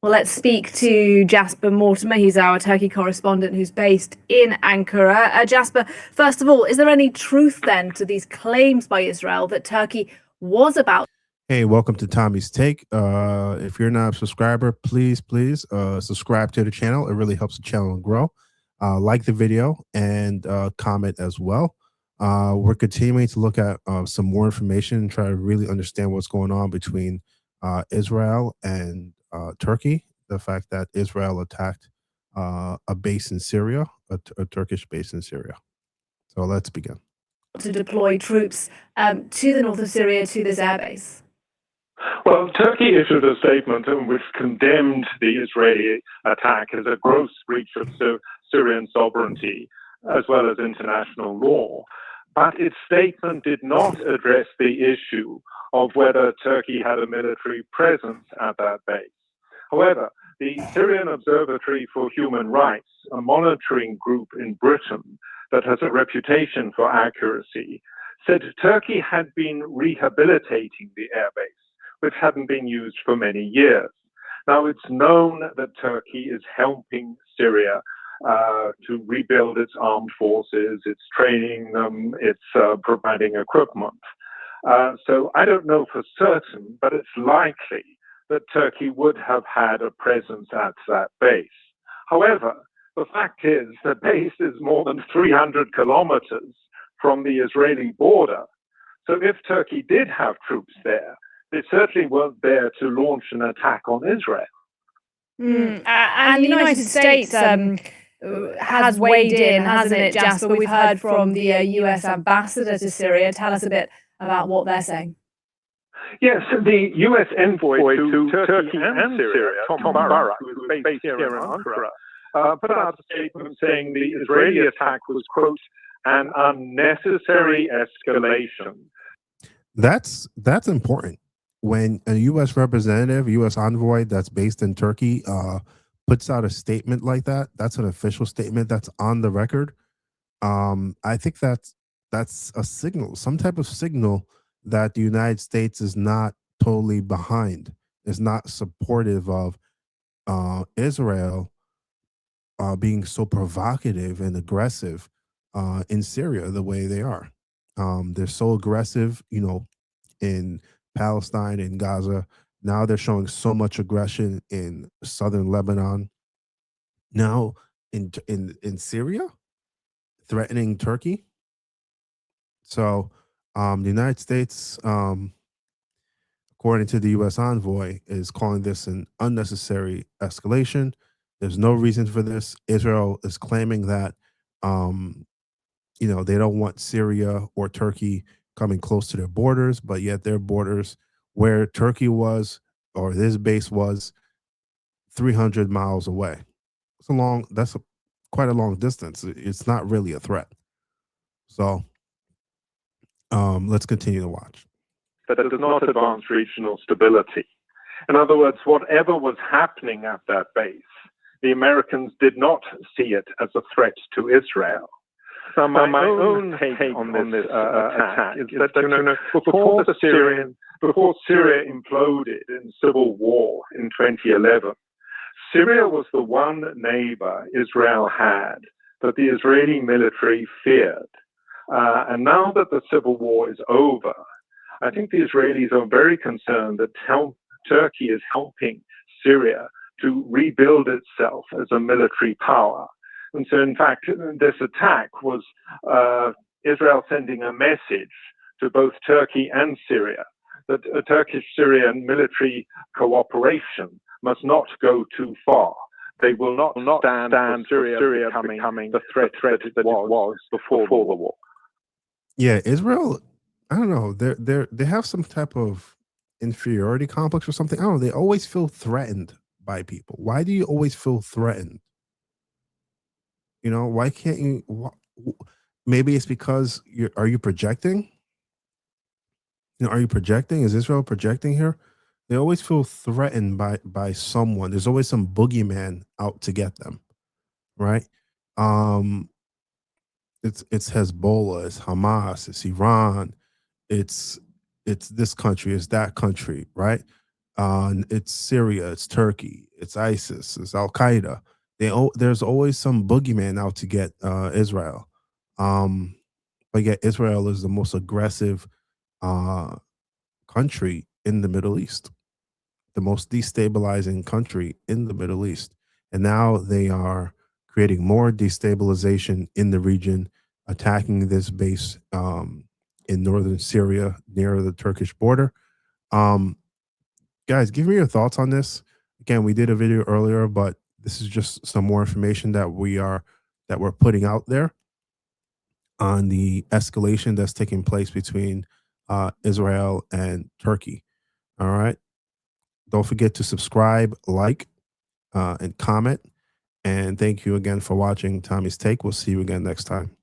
Well, let's speak to Jasper Mortimer. He's our Turkey correspondent who's based in Ankara. Jasper, first of all, is there any truth then to these claims by Israel that Turkey was about? Hey, welcome to Tommy's Take. If you're not a subscriber, please subscribe to the channel. It really helps the channel grow. Like the video and comment as well. We're continuing to look at some more information and try to really understand what's going on between Israel and Turkey. The fact that Israel attacked a base in Syria, a Turkish base in Syria. So let's begin. To deploy troops to the north of Syria to this airbase? Well, Turkey issued a statement in which condemned the Israeli attack as a gross breach of Syrian sovereignty as well as international law. But its statement did not address the issue of whether Turkey had a military presence at that base. However, the Syrian Observatory for Human Rights, a monitoring group in Britain that has a reputation for accuracy, said Turkey had been rehabilitating the airbase, which hadn't been used for many years. Now, it's known that Turkey is helping Syria to rebuild its armed forces, it's training them, it's providing equipment. So I don't know for certain, but it's likely that Turkey would have had a presence at that base. However, the fact is the base is more than 300 kilometers from the Israeli border. So if Turkey did have troops there, they certainly weren't there to launch an attack on Israel. And the United States has weighed in, hasn't it, Jasper? We've heard from the US ambassador to Syria. Tell us a bit about what they're saying. Yes, the US envoy to Turkey and Syria, Tom Barak, who is based here in Ankara, put out a statement saying the Israeli attack was, quote, an unnecessary escalation. That's important. When a U.S. representative, U.S. envoy that's based in Turkey puts out a statement like that, that's an official statement that's on the record. I think that's a signal, some type of signal that the United States is not totally behind, is not supportive of Israel being so provocative and aggressive in Syria the way they are. They're so aggressive, in Palestine and Gaza. Now they're showing so much aggression in southern Lebanon. Now in Syria, threatening Turkey. So the United States, according to the U.S. envoy, is calling this an unnecessary escalation. There's no reason for this. Israel is claiming that they don't want Syria or Turkey coming close to their borders, but yet their borders, where Turkey was or this base was, 300 miles away. That's quite a long distance. It's not really a threat. So let's continue to watch. But it does not advance regional stability. In other words, whatever was happening at that base, the Americans did not see it as a threat to Israel. So my own take on this attack is that, before Syria imploded in civil war in 2011, Syria was the one neighbor Israel had that the Israeli military feared. And now that the civil war is over, I think the Israelis are very concerned that Turkey is helping Syria to rebuild itself as a military power. And so, in fact, this attack was Israel sending a message to both Turkey and Syria that a Turkish-Syrian military cooperation must not go too far. They will not stand for Syria becoming the threat that it was before the war. Yeah, Israel, I don't know. They have some type of inferiority complex or something. I don't know. They always feel threatened by people. Why do you always feel threatened? Why can't you? Maybe it's because are you projecting? Are you projecting? Is Israel projecting here? They always feel threatened by someone. There's always some boogeyman out to get them, right? It's Hezbollah, it's Hamas, it's Iran, it's this country, it's that country, right? It's Syria, it's Turkey, it's ISIS, it's Al Qaeda. There's always some boogeyman out to get Israel. Um, but yet Israel is the most aggressive uh, country in the Middle East, the most destabilizing country in the Middle East. And now they are creating more destabilization in the region, attacking this base in northern Syria near the Turkish border. Um, Guys, give me your thoughts on this. Again, we did a video earlier, but this is just some more information that we're putting out there on the escalation that's taking place between Israel and Turkey. All right. Don't forget to subscribe, like, and comment. And thank you again for watching Tommy's Take. We'll see you again next time.